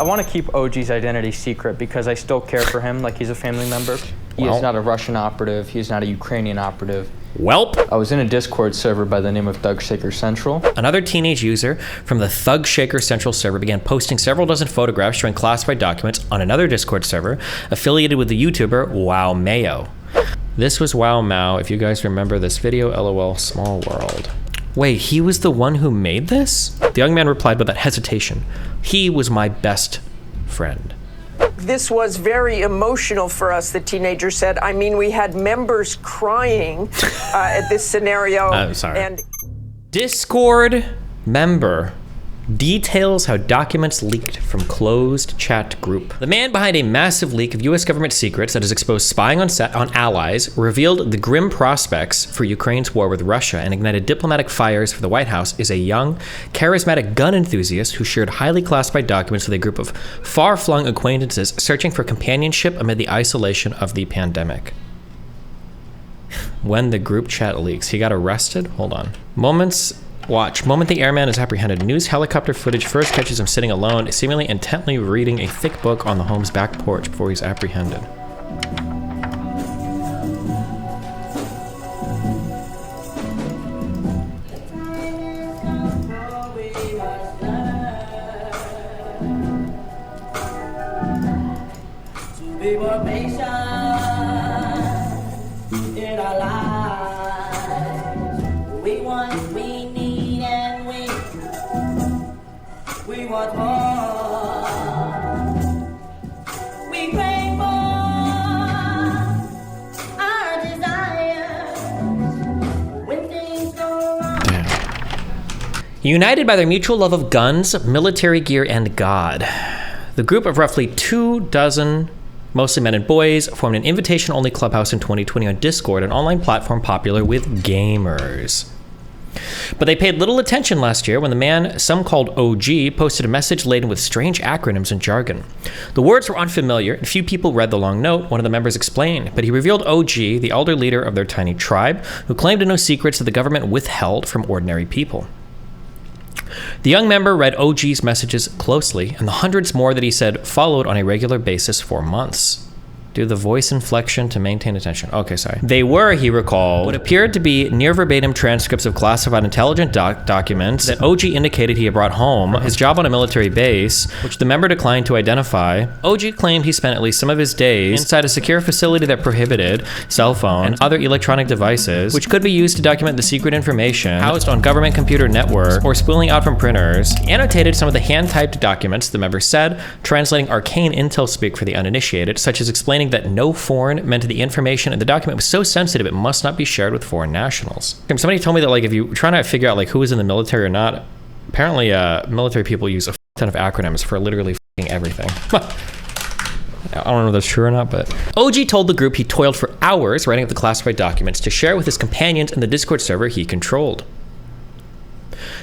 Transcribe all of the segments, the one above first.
I want to keep OG's identity secret because I still care for him like he's a family member. He is not a Russian operative. He is not a Ukrainian operative. Welp. I was in a Discord server by the name of Thug Shaker Central. Another teenage user from the Thug Shaker Central server began posting several dozen photographs showing classified documents on another Discord server affiliated with the YouTuber Wow Mayo. This was Wow Mao, if you guys remember this video, LOL, small world. Wait, he was the one who made this? The young man replied without hesitation. He was my best friend. This was very emotional for us, the teenager said. I mean, we had members crying at this scenario. I'm sorry. And Discord member details how documents leaked from closed chat group. The man behind a massive leak of US government secrets that has exposed spying on allies, revealed the grim prospects for Ukraine's war with Russia, and ignited diplomatic fires for the White House is a young, charismatic gun enthusiast who shared highly classified documents with a group of far-flung acquaintances searching for companionship amid the isolation of the pandemic. When the group chat leaks, he got arrested? Hold on. Moment the airman is apprehended. News helicopter footage first catches him sitting alone, seemingly intently reading a thick book on the home's back porch before he's apprehended. Be more patient in our lives. We want, we need, and we want more. We pray for our desires when things go wrong. United by their mutual love of guns, military gear, and God, the group of roughly 24, mostly men and boys, formed an invitation-only clubhouse in 2020 on Discord, an online platform popular with gamers. But they paid little attention last year when the man, some called OG, posted a message laden with strange acronyms and jargon. The words were unfamiliar, and few people read the long note, one of the members explained, but he revealed OG, the elder leader of their tiny tribe, who claimed to know secrets that the government withheld from ordinary people. The young member read OG's messages closely, and the hundreds more that he said followed on a regular basis for months. Do the voice inflection to maintain attention. Okay, sorry. They were, he recalled, what appeared to be near verbatim transcripts of classified intelligence documents that OG indicated he had brought home from his job on a military base, which the member declined to identify. OG claimed he spent at least some of his days inside a secure facility that prohibited cell phones and other electronic devices, which could be used to document the secret information housed on government computer networks or spooling out from printers. He annotated some of the hand-typed documents, the member said, translating arcane intel speak for the uninitiated, such as explaining that no foreign meant the information in the document was so sensitive it must not be shared with foreign nationals. Somebody told me that, like, if you're trying to figure out like who is in the military or not, apparently military people use a ton of acronyms for literally everything. I don't know if that's true or not, but OG told the group he toiled for hours writing up the classified documents to share with his companions in the Discord server he controlled.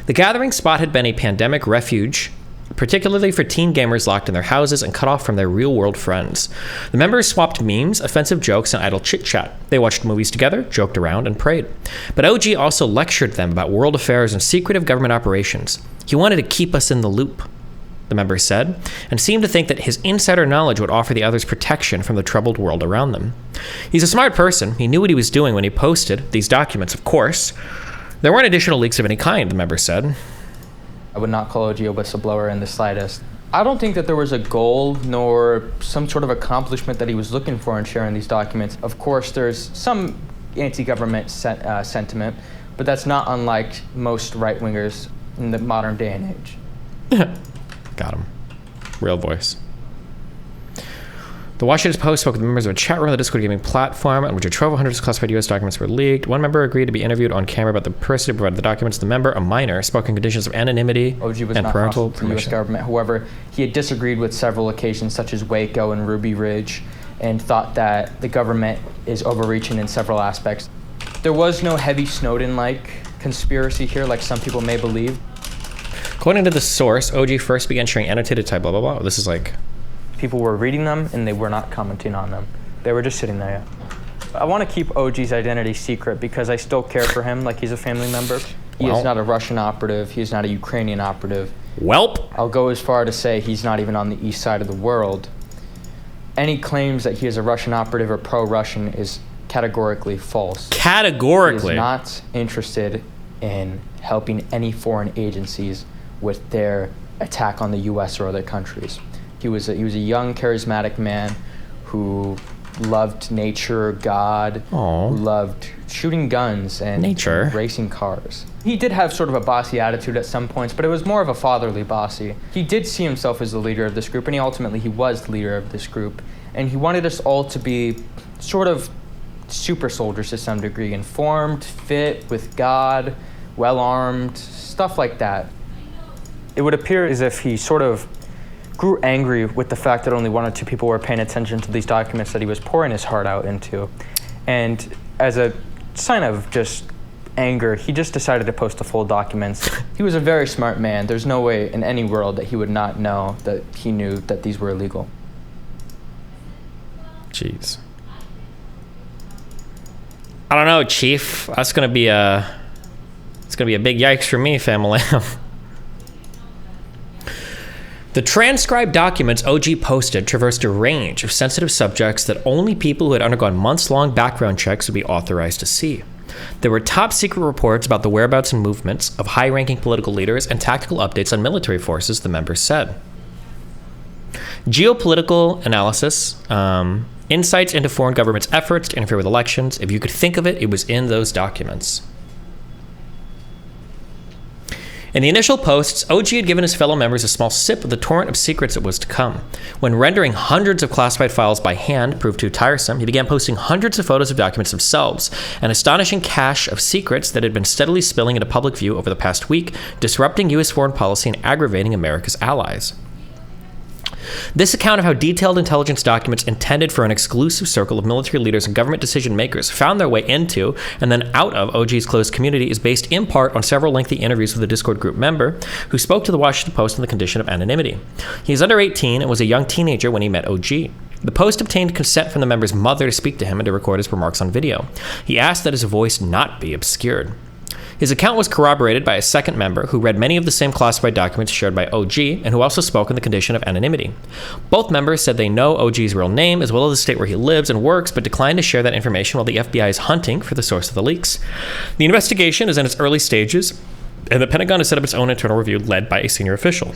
The gathering spot had been a pandemic refuge, particularly for teen gamers locked in their houses and cut off from their real-world friends. The members swapped memes, offensive jokes, and idle chit-chat. They watched movies together, joked around, and prayed. But OG also lectured them about world affairs and secretive government operations. He wanted to keep us in the loop, the members said, and seemed to think that his insider knowledge would offer the others protection from the troubled world around them. He's a smart person. He knew what he was doing when he posted these documents, of course. There weren't additional leaks of any kind, the members said. I would not call OG a whistleblower in the slightest. I don't think that there was a goal nor some sort of accomplishment that he was looking for in sharing these documents. Of course, there's some anti-government sentiment, but that's not unlike most right-wingers in the modern day and age. Got him. Real voice. The Washington Post spoke with members of a chat room on the Discord gaming platform on which a trove of hundreds of classified U.S. documents were leaked. One member agreed to be interviewed on camera about the person who provided the documents. The member, a minor, spoke in conditions of anonymity OG was and not parental hostile to the U.S. government. However, he had disagreed with several occasions, such as Waco and Ruby Ridge, and thought that the government is overreaching in several aspects. There was no heavy Snowden-like conspiracy here, like some people may believe. According to the source, OG first began sharing annotated type blah, blah, blah. This is like... People were reading them, and they were not commenting on them. They were just sitting there. I want to keep OG's identity secret because I still care for him like he's a family member. He Well. is not a Russian operative. He is not a Ukrainian operative. Welp. I'll go as far to say he's not even on the east side of the world. Any claims that he is a Russian operative or pro-Russian is categorically false. Categorically. He is not interested in helping any foreign agencies with their attack on the U.S. or other countries. He was a young, charismatic man who loved nature, God, Aw. who loved shooting guns and Nature. racing cars. He did have sort of a bossy attitude at some points, but it was more of a fatherly bossy. He did see himself as the leader of this group, and he was the leader of this group. And he wanted us all to be sort of super soldiers to some degree, informed, fit, with God, well-armed, stuff like that. It would appear as if he sort of grew angry with the fact that only one or two people were paying attention to these documents that he was pouring his heart out into. And as a sign of just anger, he just decided to post the full documents. He was a very smart man. There's no way in any world that he would not know that he knew that these were illegal. Jeez. I don't know, Chief. That's gonna be a big yikes for me, family. The transcribed documents OG posted traversed a range of sensitive subjects that only people who had undergone months-long background checks would be authorized to see. There were top-secret reports about the whereabouts and movements of high-ranking political leaders and tactical updates on military forces, the members said. Geopolitical analysis, insights into foreign governments' efforts to interfere with elections. If you could think of it, it was in those documents. In the initial posts, OG had given his fellow members a small sip of the torrent of secrets that was to come. When rendering hundreds of classified files by hand proved too tiresome, he began posting hundreds of photos of documents themselves, an astonishing cache of secrets that had been steadily spilling into public view over the past week, disrupting U.S. foreign policy and aggravating America's allies. This account of how detailed intelligence documents intended for an exclusive circle of military leaders and government decision makers found their way into and then out of OG's closed community is based in part on several lengthy interviews with a Discord group member who spoke to the Washington Post on the condition of anonymity. He is under 18 and was a young teenager when he met OG. The Post obtained consent from the member's mother to speak to him and to record his remarks on video. He asked that his voice not be obscured. His account was corroborated by a second member who read many of the same classified documents shared by OG and who also spoke on the condition of anonymity. Both members said they know OG's real name as well as the state where he lives and works, but declined to share that information while the FBI is hunting for the source of the leaks. The investigation is in its early stages, and the Pentagon has set up its own internal review led by a senior official.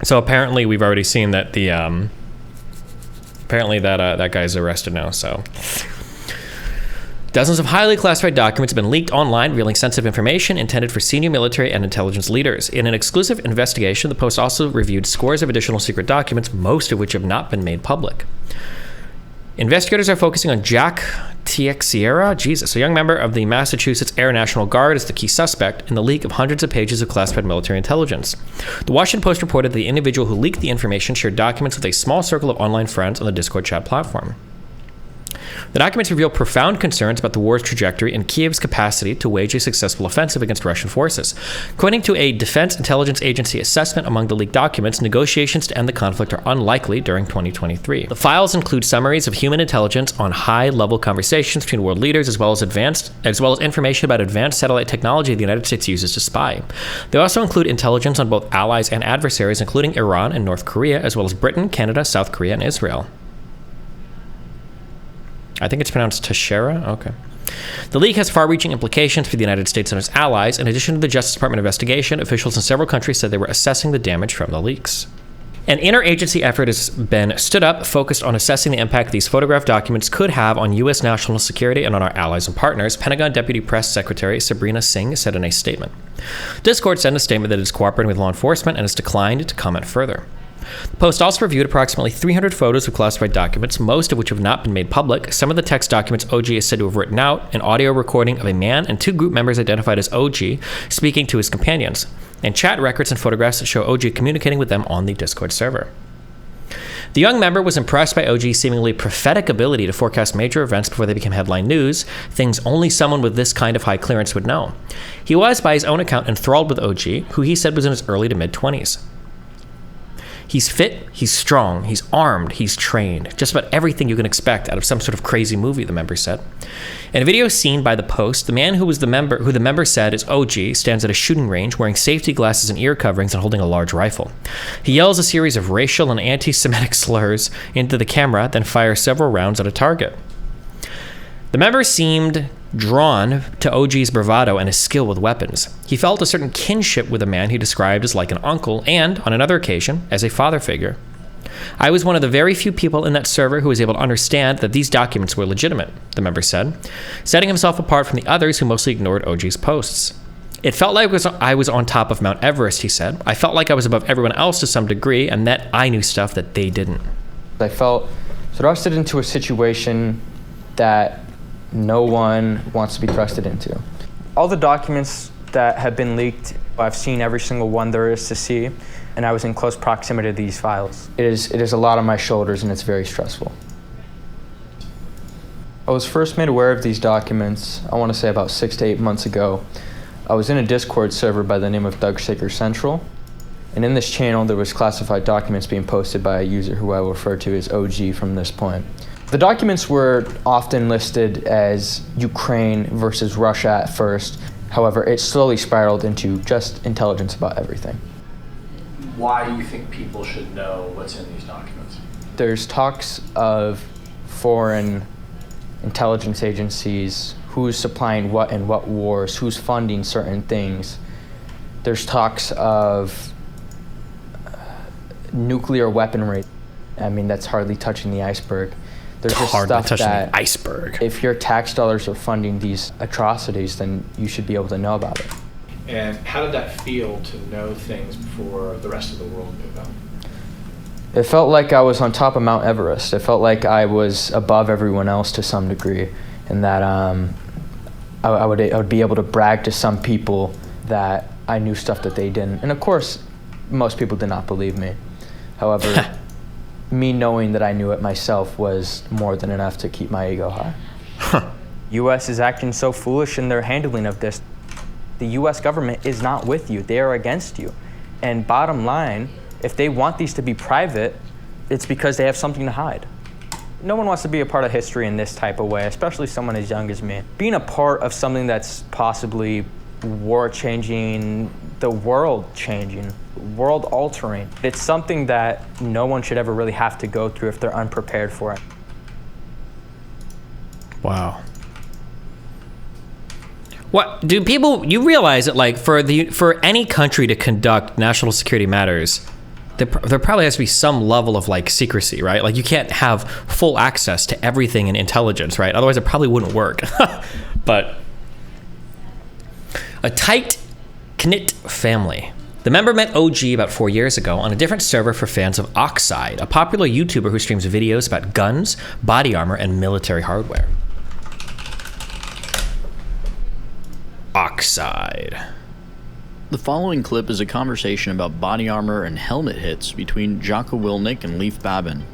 So apparently we've already seen that that guy's arrested now, so... Dozens of highly classified documents have been leaked online, revealing sensitive information intended for senior military and intelligence leaders. In an exclusive investigation, the Post also reviewed scores of additional secret documents, most of which have not been made public. Investigators are focusing on Jack Teixeira, a young member of the Massachusetts Air National Guard, as the key suspect in the leak of hundreds of pages of classified military intelligence. The Washington Post reported that the individual who leaked the information shared documents with a small circle of online friends on the Discord chat platform. The documents reveal profound concerns about the war's trajectory and Kiev's capacity to wage a successful offensive against Russian forces. According to a Defense Intelligence Agency assessment among the leaked documents, negotiations to end the conflict are unlikely during 2023. The files include summaries of human intelligence on high-level conversations between world leaders, as well as information about advanced satellite technology the United States uses to spy. They also include intelligence on both allies and adversaries, including Iran and North Korea, as well as Britain, Canada, South Korea, and Israel. I think it's pronounced Teixeira. Okay. The leak has far-reaching implications for the United States and its allies. In addition to the Justice Department investigation, officials in several countries said they were assessing the damage from the leaks. An interagency effort has been stood up focused on assessing the impact these photographed documents could have on U.S. national security and on our allies and partners, Pentagon Deputy Press Secretary Sabrina Singh said in a statement. Discord said in a statement that it is cooperating with law enforcement and has declined to comment further. The Post also reviewed approximately 300 photos of classified documents, most of which have not been made public. Some of the text documents OG is said to have written out, an audio recording of a man and two group members identified as OG speaking to his companions, and chat records and photographs that show OG communicating with them on the Discord server. The young member was impressed by OG's seemingly prophetic ability to forecast major events before they became headline news, things only someone with this kind of high clearance would know. He was, by his own account, enthralled with OG, who he said was in his early to mid-20s. He's fit, he's strong, he's armed, he's trained. Just about everything you can expect out of some sort of crazy movie, the member said. In a video seen by the Post, the man who the member said is OG stands at a shooting range wearing safety glasses and ear coverings and holding a large rifle. He yells a series of racial and anti-Semitic slurs into the camera, then fires several rounds at a target. The member seemed drawn to OG's bravado and his skill with weapons. He felt a certain kinship with a man he described as like an uncle and, on another occasion, as a father figure. I was one of the very few people in that server who was able to understand that these documents were legitimate, the member said, setting himself apart from the others who mostly ignored OG's posts. It felt like I was on top of Mount Everest, he said. I felt like I was above everyone else to some degree and that I knew stuff that they didn't. I felt thrusted into a situation that no one wants to be thrusted into. All the documents that have been leaked, I've seen every single one there is to see, and I was in close proximity to these files. It is a lot on my shoulders, and it's very stressful. I was first made aware of these documents, I want to say about 6 to 8 months ago. I was in a Discord server by the name of Doug Shaker Central, and in this channel there was classified documents being posted by a user who I will refer to as OG from this point. The documents were often listed as Ukraine versus Russia at first. However, it slowly spiraled into just intelligence about everything. Why do you think people should know what's in these documents? There's talks of foreign intelligence agencies, who's supplying what in what wars, who's funding certain things. There's talks of nuclear weaponry. I mean, that's hardly touching the iceberg. There's just stuff that iceberg. If your tax dollars are funding these atrocities, then you should be able to know about it. And how did that feel to know things before the rest of the world knew them? It felt like I was on top of Mount Everest. It felt like I was above everyone else to some degree, and that I would be able to brag to some people that I knew stuff that they didn't. And of course, most people did not believe me. However, me knowing that I knew it myself was more than enough to keep my ego high. U.S. is acting so foolish in their handling of this. The U.S. government is not with you. They are against you. And bottom line, if they want these to be private, it's because they have something to hide. No one wants to be a part of history in this type of way, especially someone as young as me. Being a part of something that's possibly war-changing, the world-changing, world-altering, it's something that no one should ever really have to go through if they're unprepared for it. Wow. What do people? You realize that, like, for any country to conduct national security matters, there probably has to be some level of like secrecy, right? Like, you can't have full access to everything in intelligence, right? Otherwise, it probably wouldn't work. But a tight-knit family. The member met OG about 4 years ago on a different server for fans of Oxide, a popular YouTuber who streams videos about guns, body armor, and military hardware. Oxide. The following clip is a conversation about body armor and helmet hits between Jocko Willnick and Leif Babin.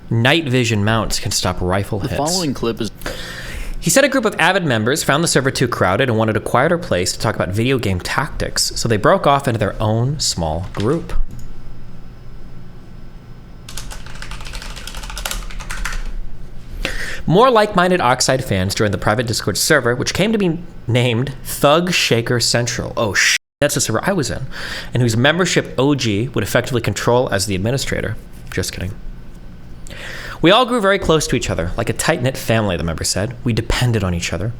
Night vision mounts can stop rifle hits. The following clip is... He said a group of avid members found the server too crowded and wanted a quieter place to talk about video game tactics, so they broke off into their own small group. More like-minded Oxide fans joined the private Discord server, which came to be named Thug Shaker Central. Oh, that's the server I was in, and whose membership OG would effectively control as the administrator. Just kidding. We all grew very close to each other, like a tight-knit family, the member said. We depended on each other.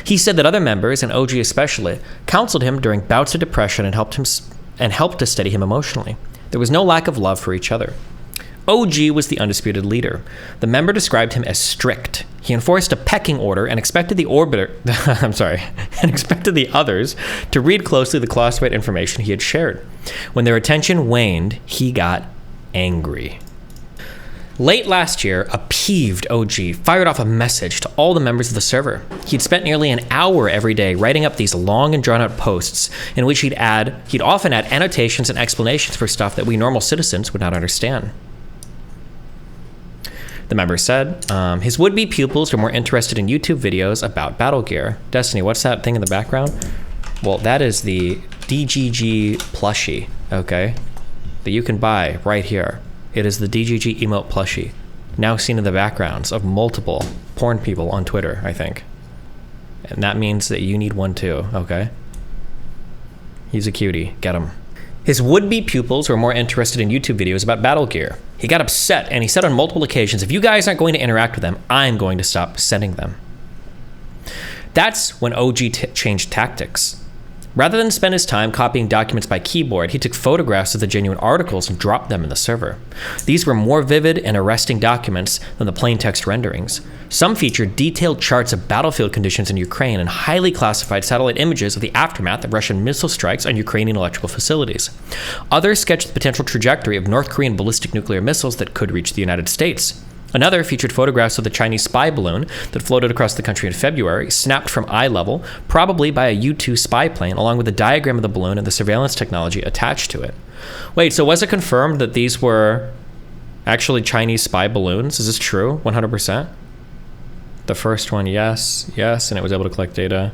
He said that other members, and OG especially, counseled him during bouts of depression and helped to steady him emotionally. There was no lack of love for each other. OG was the undisputed leader. The member described him as strict. He enforced a pecking order and expected the others to read closely the classified information he had shared. When their attention waned, he got angry. Late last year, a peeved OG fired off a message to all the members of the server. He'd spent nearly an hour every day writing up these long and drawn-out posts in which he'd often add annotations and explanations for stuff that we normal citizens would not understand. The member said his would-be pupils were more interested in YouTube videos about battle gear. Destiny, what's that thing in the background? Well, that is the DGG plushie, okay? that you can buy right here. It is the DGG emote plushie, now seen in the backgrounds of multiple porn people on Twitter, I think. And that means that you need one too, okay? He's a cutie. Get him. His would-be pupils were more interested in YouTube videos about battle gear. He got upset, and he said on multiple occasions, if you guys aren't going to interact with them, I'm going to stop sending them. That's when OG changed tactics. Rather than spend his time copying documents by keyboard, he took photographs of the genuine articles and dropped them in the server. These were more vivid and arresting documents than the plain text renderings. Some featured detailed charts of battlefield conditions in Ukraine and highly classified satellite images of the aftermath of Russian missile strikes on Ukrainian electrical facilities. Others sketched the potential trajectory of North Korean ballistic nuclear missiles that could reach the United States. Another featured photographs of the Chinese spy balloon that floated across the country in February, snapped from eye level, probably by a U-2 spy plane, along with a diagram of the balloon and the surveillance technology attached to it. Wait, so was it confirmed that these were actually Chinese spy balloons? Is this true? 100%? The first one, yes, and it was able to collect data.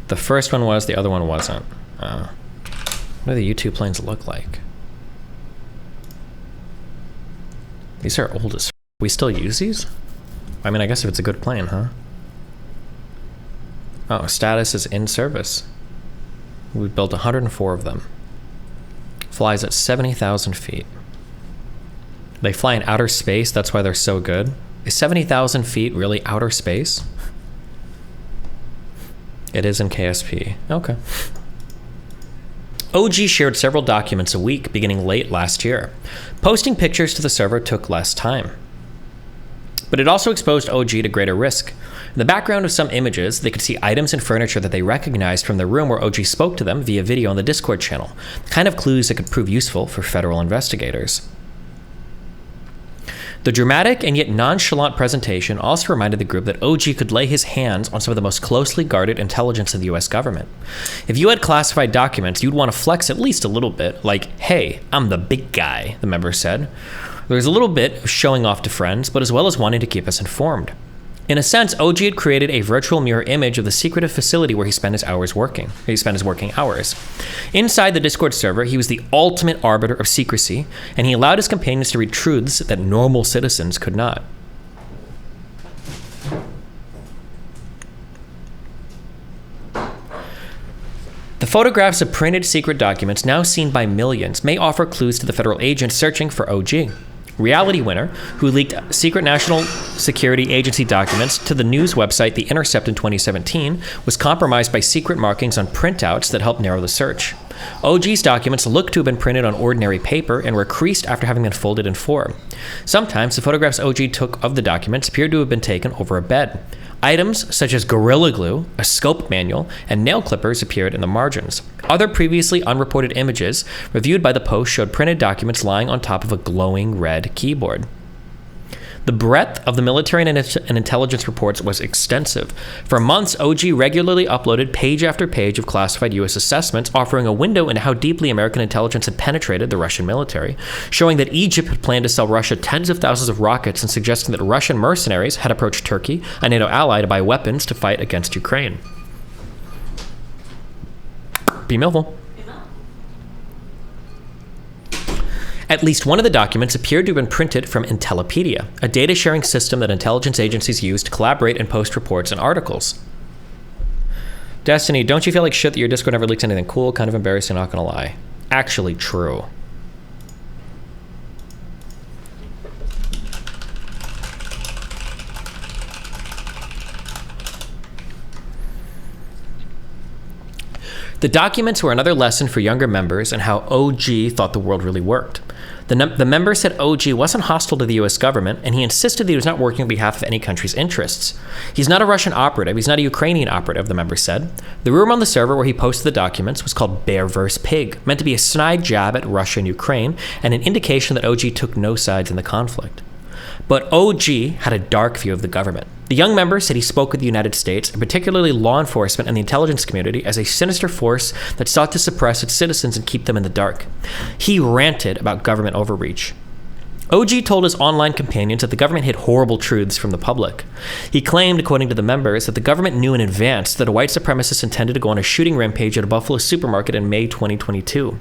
The first one was, the other one wasn't. What do the U-2 planes look like? These are old as f. We still use these? I mean, I guess if it's a good plane, huh? Oh, status is in service. We built 104 of them. Flies at 70,000 feet. They fly in outer space, that's why they're so good. Is 70,000 feet really outer space? It is in KSP. Okay. OG shared several documents a week beginning late last year. Posting pictures to the server took less time. But it also exposed OG to greater risk. In the background of some images, they could see items and furniture that they recognized from the room where OG spoke to them via video on the Discord channel, the kind of clues that could prove useful for federal investigators. The dramatic and yet nonchalant presentation also reminded the group that OG could lay his hands on some of the most closely guarded intelligence in the US government. If you had classified documents, you'd want to flex at least a little bit, like, hey, I'm the big guy, the member said. There was a little bit of showing off to friends, but as well as wanting to keep us informed. In a sense, OG had created a virtual mirror image of the secretive facility where he spent his working hours. Inside the Discord server, he was the ultimate arbiter of secrecy, and he allowed his companions to read truths that normal citizens could not. The photographs of printed secret documents now seen by millions may offer clues to the federal agents searching for OG. Reality Winner, who leaked secret National Security Agency documents to the news website The Intercept in 2017, was compromised by secret markings on printouts that helped narrow the search. OG's documents looked to have been printed on ordinary paper and were creased after having been folded in four. Sometimes the photographs OG took of the documents appeared to have been taken over a bed. Items such as Gorilla Glue, a scope manual, and nail clippers appeared in the margins. Other previously unreported images reviewed by the Post showed printed documents lying on top of a glowing red keyboard. The breadth of the military and intelligence reports was extensive. For months, OG regularly uploaded page after page of classified U.S. assessments, offering a window into how deeply American intelligence had penetrated the Russian military, showing that Egypt had planned to sell Russia tens of thousands of rockets and suggesting that Russian mercenaries had approached Turkey, a NATO ally, to buy weapons to fight against Ukraine. Be Millville. At least one of the documents appeared to have been printed from Intellipedia, a data sharing system that intelligence agencies use to collaborate and post reports and articles. Destiny, don't you feel like shit that your Discord never leaks anything cool? Kind of embarrassing, not gonna lie. Actually true. The documents were another lesson for younger members and how OG thought the world really worked. The member said OG wasn't hostile to the US government, and he insisted that he was not working on behalf of any country's interests. He's not a Russian operative, he's not a Ukrainian operative, the member said. The room on the server where he posted the documents was called Bear vs. Pig, meant to be a snide jab at Russia and Ukraine, and an indication that OG took no sides in the conflict. But OG had a dark view of the government. The young member said he spoke with the United States, and particularly law enforcement and the intelligence community, as a sinister force that sought to suppress its citizens and keep them in the dark. He ranted about government overreach. OG told his online companions that the government hid horrible truths from the public. He claimed, according to the members, that the government knew in advance that a white supremacist intended to go on a shooting rampage at a Buffalo supermarket in May 2022.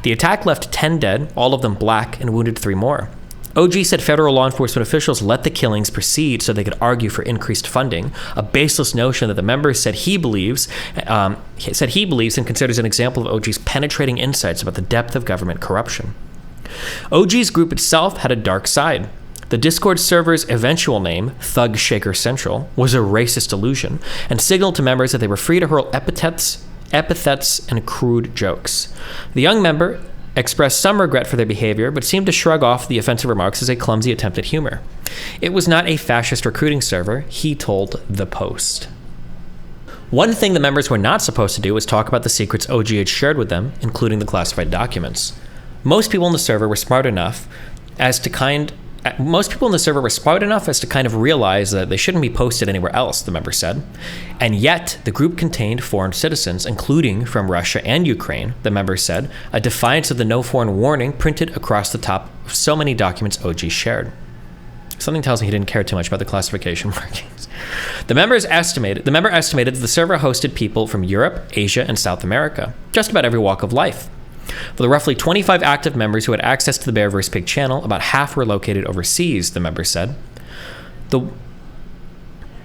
The attack left 10 dead, all of them black, and wounded 3 more. OG said federal law enforcement officials let the killings proceed so they could argue for increased funding, a baseless notion that the members said he believes and considers an example of OG's penetrating insights about the depth of government corruption. OG's group itself had a dark side. The Discord server's eventual name, Thug Shaker Central, was a racist illusion and signaled to members that they were free to hurl epithets, and crude jokes. The young member expressed some regret for their behavior, but seemed to shrug off the offensive remarks as a clumsy attempt at humor. It was not a fascist recruiting server, he told The Post. One thing the members were not supposed to do was talk about the secrets OG had shared with them, including the classified documents. Most people in the server were smart enough as to kind of realize that they shouldn't be posted anywhere else, the member said. And yet, the group contained foreign citizens, including from Russia and Ukraine, the member said, a defiance of the no foreign warning printed across the top of so many documents OG shared. Something tells me he didn't care too much about the classification markings. The member estimated that the server hosted people from Europe, Asia, and South America, just about every walk of life. For the roughly 25 active members who had access to the Bear vs. Pig channel, about half were located overseas, the member said.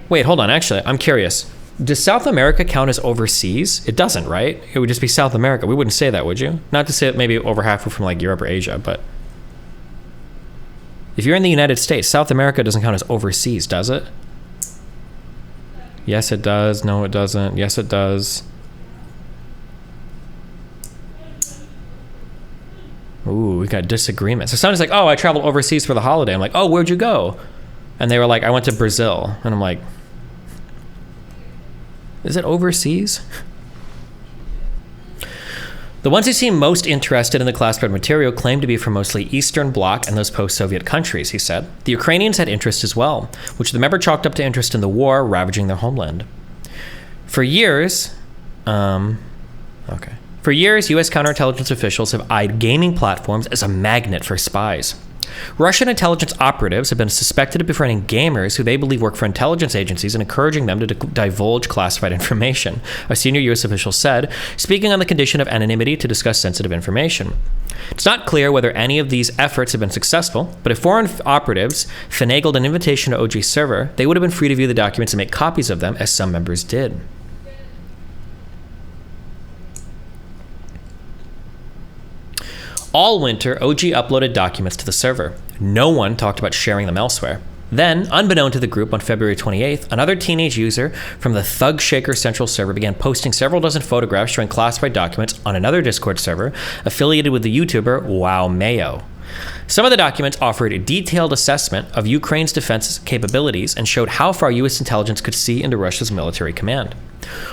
Wait, hold on, actually, I'm curious. Does South America count as overseas? It doesn't, right? It would just be South America. We wouldn't say that, would you? Not to say that maybe over half were from like Europe or Asia, but if you're in the United States, South America doesn't count as overseas, does it? Yes, it does. No, it doesn't. Yes, it does. Ooh, we got disagreements. So someone's like, oh, I traveled overseas for the holiday. I'm like, oh, where'd you go? And they were like, I went to Brazil. And I'm like, is it overseas? The ones who seem most interested in the classified material claim to be from mostly Eastern Bloc and those post-Soviet countries, he said. The Ukrainians had interest as well, which the member chalked up to interest in the war ravaging their homeland. For years, U.S. counterintelligence officials have eyed gaming platforms as a magnet for spies. Russian intelligence operatives have been suspected of befriending gamers who they believe work for intelligence agencies and encouraging them to divulge classified information, a senior U.S. official said, speaking on the condition of anonymity to discuss sensitive information. It's not clear whether any of these efforts have been successful, but if foreign operatives finagled an invitation to OG's server, they would have been free to view the documents and make copies of them, as some members did. All winter, OG uploaded documents to the server. No one talked about sharing them elsewhere. Then, unbeknown to the group on February 28th, another teenage user from the Thug Shaker Central server began posting several dozen photographs showing classified documents on another Discord server affiliated with the YouTuber Wow Mayo. Some of the documents offered a detailed assessment of Ukraine's defense capabilities and showed how far U.S. intelligence could see into Russia's military command.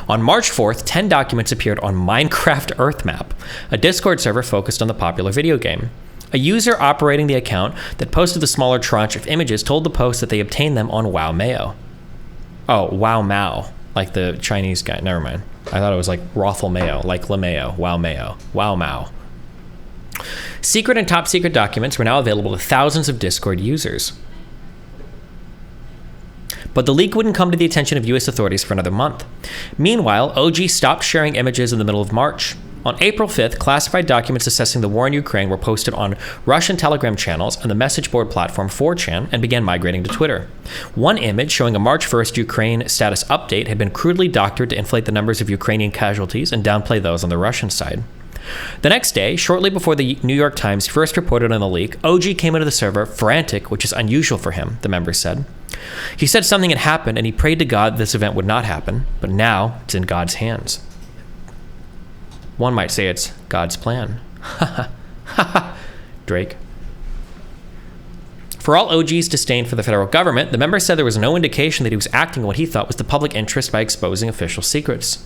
On March 4th, 10 documents appeared on Minecraft Earthmap, a Discord server focused on the popular video game. A user operating the account that posted the smaller tranche of images told the Post that they obtained them on Wow Mayo. Oh, Wow Mao, like the Chinese guy. Never mind. I thought it was like Rothel Mayo, like LeMayo, Wow Mayo, Wow Mao. Secret and top secret documents were now available to thousands of Discord users. But the leak wouldn't come to the attention of U.S. authorities for another month. Meanwhile, OG stopped sharing images in the middle of March. On April 5th, classified documents assessing the war in Ukraine were posted on Russian Telegram channels and the message board platform 4chan and began migrating to Twitter. One image showing a March 1st Ukraine status update had been crudely doctored to inflate the numbers of Ukrainian casualties and downplay those on the Russian side. The next day, shortly before the New York Times first reported on the leak, OG came into the server frantic, which is unusual for him, the member said. He said something had happened and he prayed to God this event would not happen, but now it's in God's hands. One might say it's God's plan. Ha ha, Drake. For all OG's disdain for the federal government, the member said there was no indication that he was acting in what he thought was the public interest by exposing official secrets.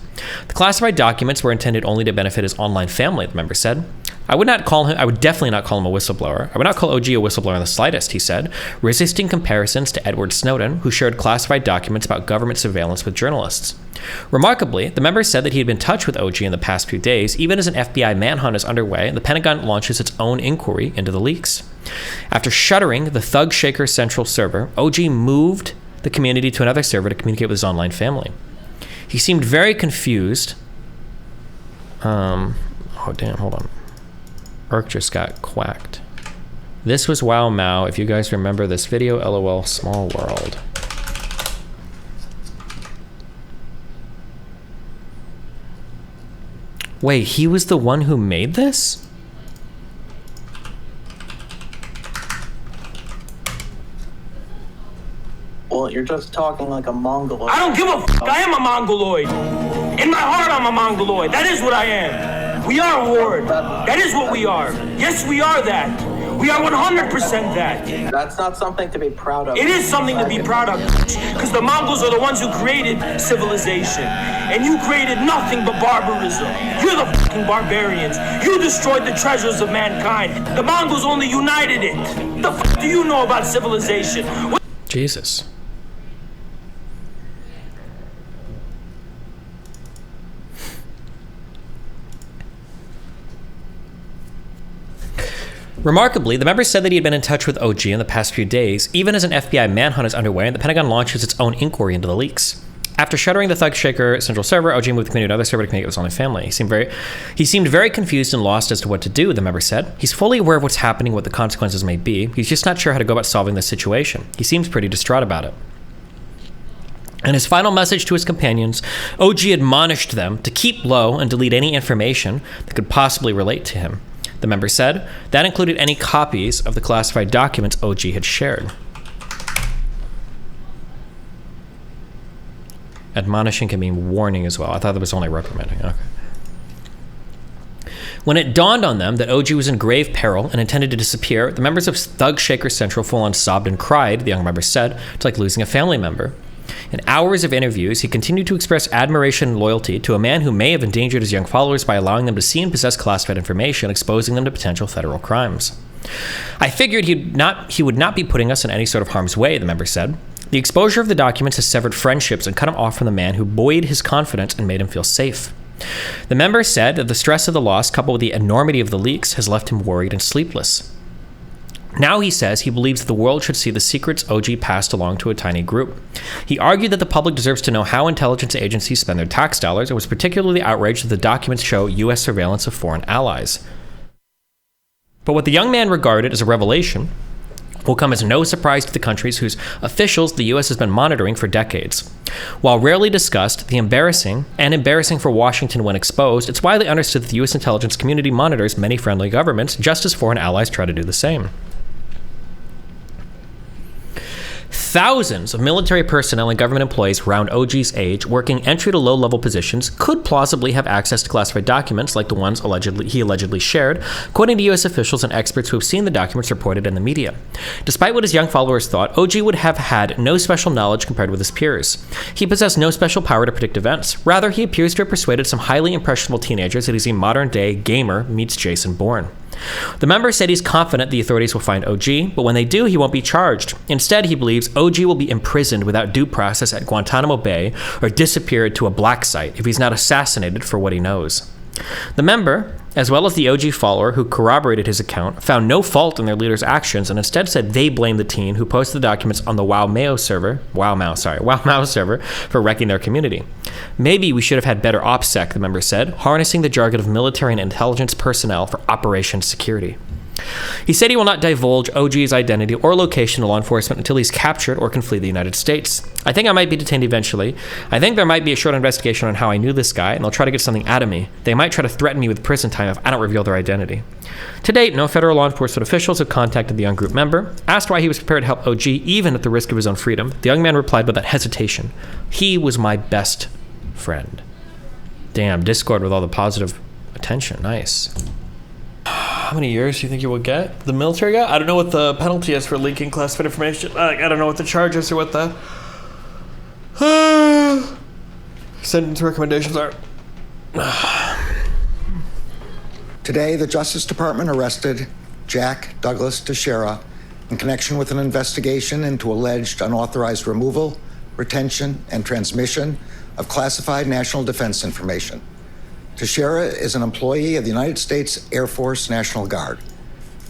The classified documents were intended only to benefit his online family, the member said. I would definitely not call him a whistleblower. I would not call OG a whistleblower in the slightest, he said, resisting comparisons to Edward Snowden, who shared classified documents about government surveillance with journalists. Remarkably, the member said that he had been in touch with OG in the past few days, even as an FBI manhunt is underway and the Pentagon launches its own inquiry into the leaks. After shuttering the Thug Shaker central server, OG moved the community to another server to communicate with his online family. He seemed very confused. Oh, damn, hold on. Irk just got quacked. This was Wow Mao. If you guys remember this video, LOL, small world. Wait, he was the one who made this? Well, you're just talking like a Mongoloid. I don't give a f***. I am a Mongoloid. In my heart, I'm a Mongoloid. That is what I am. We are a horde. That is what we are. Yes, we are that. We are 100% that. That's not something to be proud of. It is something to be proud of, because the Mongols are the ones who created civilization. And you created nothing but barbarism. You're the fucking barbarians. You destroyed the treasures of mankind. The Mongols only united it. The f*** do you know about civilization? Jesus. Remarkably, the member said that he had been in touch with OG in the past few days, even as an FBI manhunt is underway and the Pentagon launches its own inquiry into the leaks. After shuttering the Thug Shaker central server, OG moved the community to another server to communicate with his online family. He seemed very confused and lost as to what to do, the member said. He's fully aware of what's happening, what the consequences may be. He's just not sure how to go about solving this situation. He seems pretty distraught about it. In his final message to his companions, OG admonished them to keep low and delete any information that could possibly relate to him. The member said that included any copies of the classified documents OG had shared. Admonishing can mean warning as well. I thought that was only reprimanding. Okay. When it dawned on them that OG was in grave peril and intended to disappear, the members of Thug Shaker Central full-on sobbed and cried, the young member said. It's like losing a family member. In hours of interviews, he continued to express admiration and loyalty to a man who may have endangered his young followers by allowing them to see and possess classified information, exposing them to potential federal crimes. I figured he would not be putting us in any sort of harm's way, the member said. The exposure of the documents has severed friendships and cut him off from the man who buoyed his confidence and made him feel safe. The member said that the stress of the loss, coupled with the enormity of the leaks, has left him worried and sleepless. Now he says he believes that the world should see the secrets OG passed along to a tiny group. He argued that the public deserves to know how intelligence agencies spend their tax dollars and was particularly outraged that the documents show U.S. surveillance of foreign allies. But what the young man regarded as a revelation will come as no surprise to the countries whose officials the U.S. has been monitoring for decades. While rarely discussed, embarrassing for Washington when exposed, it's widely understood that the U.S. intelligence community monitors many friendly governments, just as foreign allies try to do the same. Thousands of military personnel and government employees around OG's age, working entry to low-level positions, could plausibly have access to classified documents like the ones he allegedly shared, according to U.S. officials and experts who have seen the documents reported in the media. Despite what his young followers thought, OG would have had no special knowledge compared with his peers. He possessed no special power to predict events. Rather, he appears to have persuaded some highly impressionable teenagers that he's a modern-day gamer meets Jason Bourne. The member said he's confident the authorities will find OG, but when they do, he won't be charged. Instead, he believes OG will be imprisoned without due process at Guantanamo Bay or disappeared to a black site if he's not assassinated for what he knows. The member, as well as the OG follower who corroborated his account, found no fault in their leader's actions and instead said they blamed the teen who posted the documents on the Wow Mao server for wrecking their community. Maybe we should have had better OPSEC, the member said, harnessing the jargon of military and intelligence personnel for Operation Security. He said he will not divulge OG's identity or location to law enforcement until he's captured or can flee the United States. I think I might be detained eventually. I think there might be a short investigation on how I knew this guy, and they'll try to get something out of me. They might try to threaten me with prison time if I don't reveal their identity. To date, no federal law enforcement officials have contacted the young group member. Asked why he was prepared to help OG, even at the risk of his own freedom, the young man replied without hesitation, "He was my best friend." Damn, Discord with all the positive attention. Nice. How many years do you think you will get? The military guy? I don't know what the penalty is for leaking classified information. I don't know what the charges or what the sentence recommendations are. Today, the Justice Department arrested Jack Douglas Teixeira in connection with an investigation into alleged unauthorized removal, retention, and transmission of classified national defense information. Teixeira is an employee of the United States Air Force National Guard.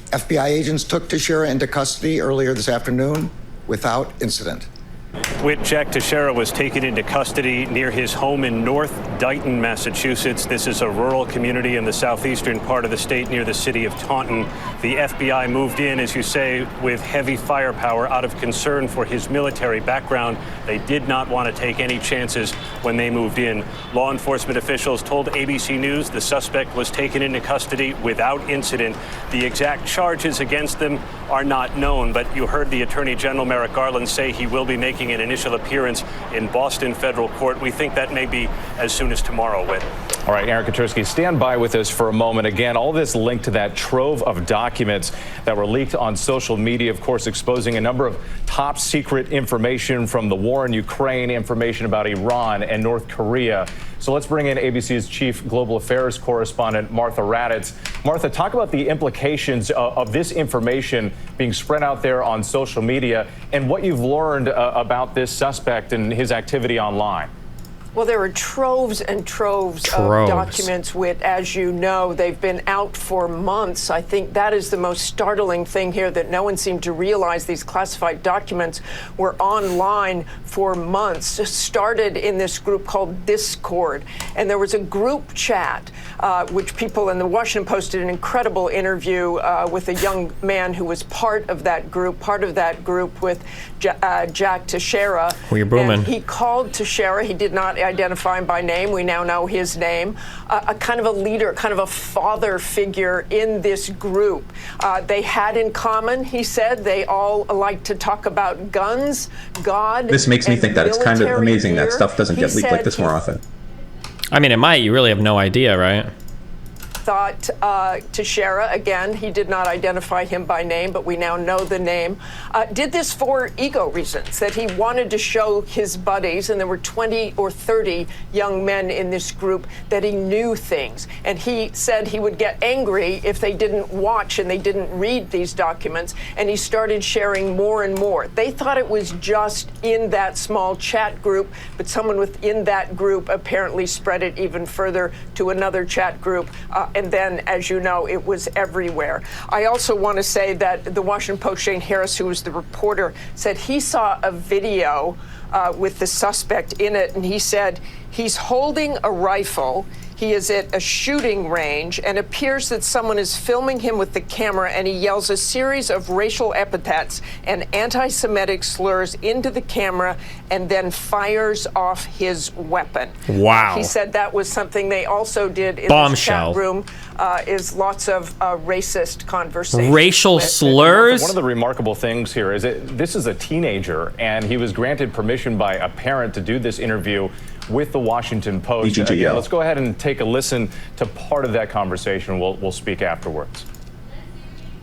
FBI agents took Teixeira into custody earlier this afternoon without incident. Jack Teixeira was taken into custody near his home in North Dighton, Massachusetts. This is a rural community in the southeastern part of the state near the city of Taunton. The FBI moved in, as you say, with heavy firepower out of concern for his military background. They did not want to take any chances when they moved in. Law enforcement officials told ABC News the suspect was taken into custody without incident. The exact charges against them are not known, but you heard the Attorney General Merrick Garland say he will be making an initial appearance in Boston federal court. We think that may be as soon as tomorrow, Whit. All right, Aaron Katursky, stand by with us for a moment. Again, all this linked to that trove of documents that were leaked on social media, of course, exposing a number of top secret information from the war in Ukraine, information about Iran and North Korea. So let's bring in ABC's chief global affairs correspondent, Martha Raddatz. Martha, talk about the implications of this information being spread out there on social media and what you've learned about this suspect and his activity online. Well, there are troves and troves of documents, Whit. As you know, they've been out for months. I think that is the most startling thing here, that no one seemed to realize these classified documents were online for months. Started in this group called Discord. And there was a group chat, which people in the Washington Post did an incredible interview with a young man who was part of that group with Jack Teixeira. Well, you're booming. And he called Teixeira. He did not identify him by name. We now know his name. A kind of a leader, kind of a father figure in this group. They had in common, he said, they all like to talk about guns, God. This makes me think that it's kind of amazing that stuff doesn't get leaked like this more often. I mean, it might. You really have no idea, right? Thought Teixeira, again, he did not identify him by name, but we now know the name, did this for ego reasons, that he wanted to show his buddies, and there were 20 or 30 young men in this group, that he knew things. And he said he would get angry if they didn't watch and they didn't read these documents, and he started sharing more and more. They thought it was just in that small chat group, but someone within that group apparently spread it even further to another chat group. And then, as you know, it was everywhere. I also want to say that the Washington Post, Shane Harris, who was the reporter, said he saw a video with the suspect in it, and he said he's holding a rifle. He is at a shooting range, and appears that someone is filming him with the camera, and he yells a series of racial epithets and anti-Semitic slurs into the camera and then fires off his weapon. Wow. He said that was something they also did in the chat room, is lots of racist conversations. Racial slurs? One of the remarkable things here is that this is a teenager, and he was granted permission by a parent to do this interview with the Washington Post. Again, let's go ahead and take a listen to part of that conversation. We'll speak afterwards.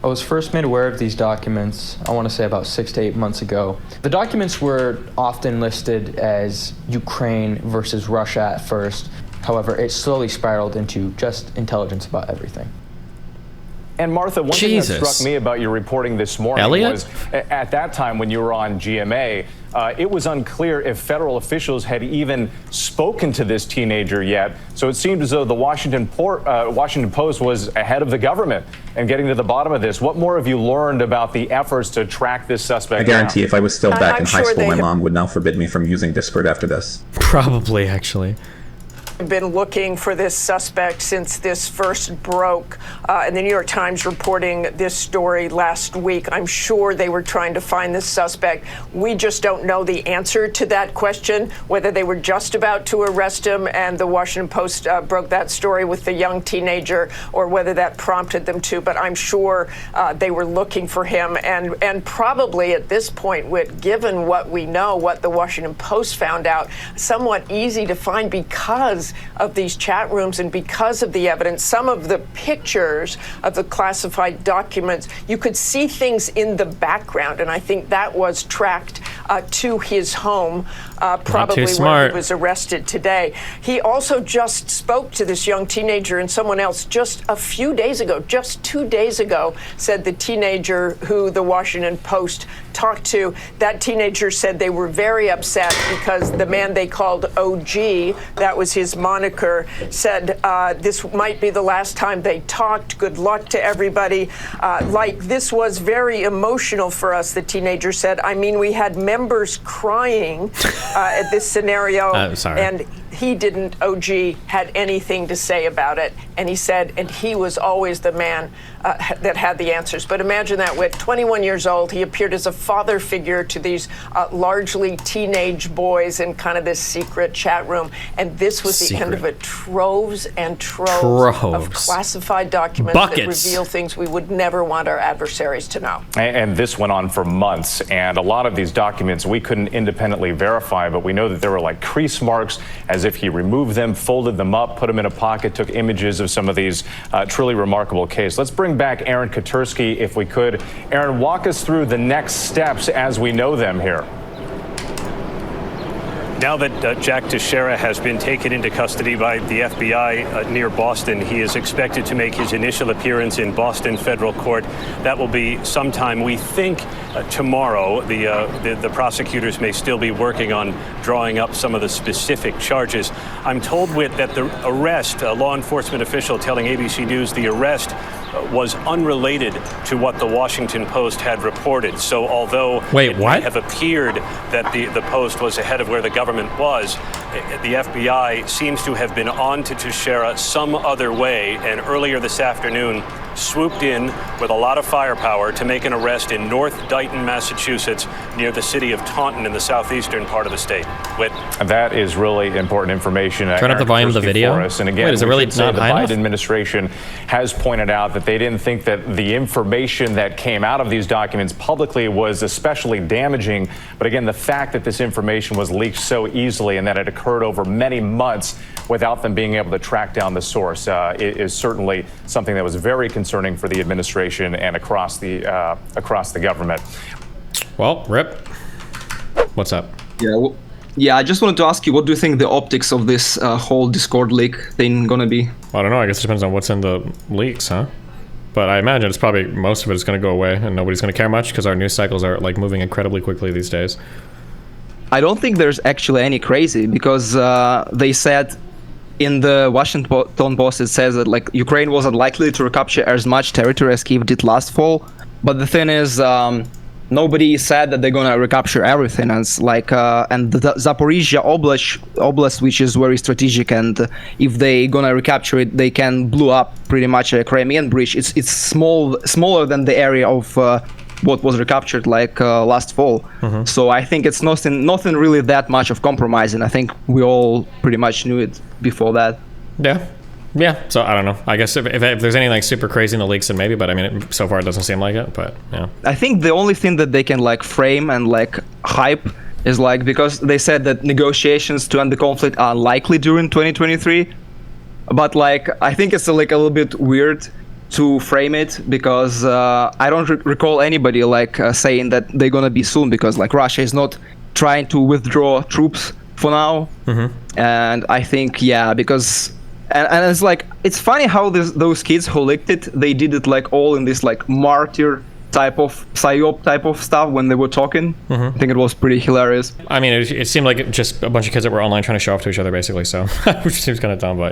I was first made aware of these documents, I want to say about 6 to 8 months ago. The documents were often listed as Ukraine versus Russia at first. However, it slowly spiraled into just intelligence about everything. And Martha, one thing that struck me about your reporting this morning was at that time when you were on GMA, it was unclear if federal officials had even spoken to this teenager yet. So it seemed as though the Washington Post was ahead of the government and getting to the bottom of this. What more have you learned about the efforts to track this suspect I guarantee if I was still back in high sure school, my mom would now forbid me from using Discord after this. Probably, actually. Been looking for this suspect since this first broke, and the New York Times reporting this story last week. I'm sure they were trying to find this suspect. We just don't know the answer to that question, whether they were just about to arrest him and the Washington Post broke that story with the young teenager, or whether that prompted them to. But I'm sure they were looking for him, and probably at this point, given what we know, what the Washington Post found out, somewhat easy to find because of these chat rooms and because of the evidence. Some of the pictures of the classified documents, you could see things in the background, and I think that was tracked to his home, probably where he was arrested today. He also just spoke to this young teenager, and someone else just a few days ago, just 2 days ago, said the teenager who the Washington Post talked to, that teenager said they were very upset because the man they called OG, that was his moniker, said this might be the last time they talked. Good luck to everybody. Like, this was very emotional for us, the teenager said. I mean, we had members crying at this scenario. And he didn't, OG, had anything to say about it. And he said, and he was always the man that had the answers. But imagine that, with 21 years old, he appeared as a father figure to these largely teenage boys in kind of this secret chat room. And this was the end of it. Troves and troves of classified documents that reveal things we would never want our adversaries to know. And this went on for months. And a lot of these documents we couldn't independently verify, but we know that there were like crease marks as if he removed them, folded them up, put them in a pocket, took images of some of these truly remarkable cases. Let's bring back Aaron Katursky if we could. Aaron, walk us through the next steps as we know them here. Now that Jack Teixeira has been taken into custody by the FBI near Boston, he is expected to make his initial appearance in Boston federal court. That will be sometime, we think, tomorrow. The prosecutors may still be working on drawing up some of the specific charges. I'm told that the arrest, a law enforcement official telling ABC News the arrest was unrelated to what the Washington Post had reported. So although it might have appeared that the Post was ahead of where the government was, the FBI seems to have been on to Teixeira some other way, and earlier this afternoon swooped in with a lot of firepower to make an arrest in North Dighton, Massachusetts, near the city of Taunton in the southeastern part of the state. That is really important information. Turn up the volume of the video. And again, is it really not the high Biden enough? administration has pointed out that they didn't think that the information that came out of these documents publicly was especially damaging. But again, the fact that this information was leaked so easily and that it occurred over many months without them being able to track down the source is certainly something that was very concerning for the administration and across the government. Well, Rip, what's up? Yeah, I just wanted to ask you, what do you think the optics of this whole Discord leak thing gonna be? I don't know. I guess it depends on what's in the leaks, huh? But I imagine it's probably, most of it is going to go away and nobody's going to care much because our news cycles are like moving incredibly quickly these days. I don't think there's actually any crazy, because they said in the Washington Post, it says that like Ukraine wasn't likely to recapture as much territory as Kyiv did last fall. But the thing is, nobody said that they're gonna recapture everything. And it's like, and the Zaporizhia Oblast, which is very strategic, and if they gonna recapture it, they can blow up pretty much a Crimean bridge. It's smaller than the area of what was recaptured like last fall. So I think it's nothing really that much of compromising. I think we all pretty much knew it before that. Yeah, so I don't know. I guess if there's anything like super crazy in the leaks, then maybe, but I mean, so far it doesn't seem like it, but yeah. I think the only thing that they can like frame and like hype is like, because they said that negotiations to end the conflict are likely during 2023, but like, I think it's like a little bit weird to frame it, because I don't recall anybody like saying that they're gonna be soon, because like Russia is not trying to withdraw troops for now. And I think, yeah, because and it's like, it's funny how those kids who leaked it, they did it like all in this like martyr type of psyop type of stuff when they were talking. I think it was pretty hilarious. I mean, it seemed like just a bunch of kids that were online trying to show off to each other, basically. So which seems kind of dumb, but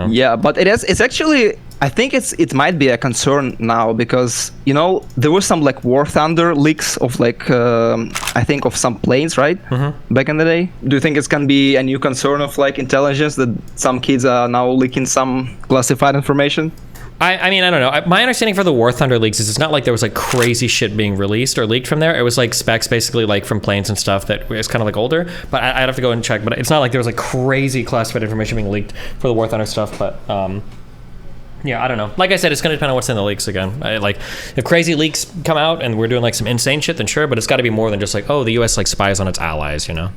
yeah, but it's actually, I think it might be a concern now, because you know there were some like War Thunder leaks of like I think of some planes, right? Back in the day. Do you think it's gonna be a new concern of like intelligence that some kids are now leaking some classified information? I mean, I don't know. My understanding for the War Thunder leaks is it's not like there was like crazy shit being released or leaked from there. It was like specs basically like from planes and stuff that is kind of like older. But I'd have to go and check. But it's not like there was like crazy classified information being leaked for the War Thunder stuff. But yeah, I don't know. Like I said, it's going to depend on what's in the leaks again. Like if crazy leaks come out and we're doing like some insane shit, then sure. But it's got to be more than just like, oh, the U.S. like spies on its allies, you know?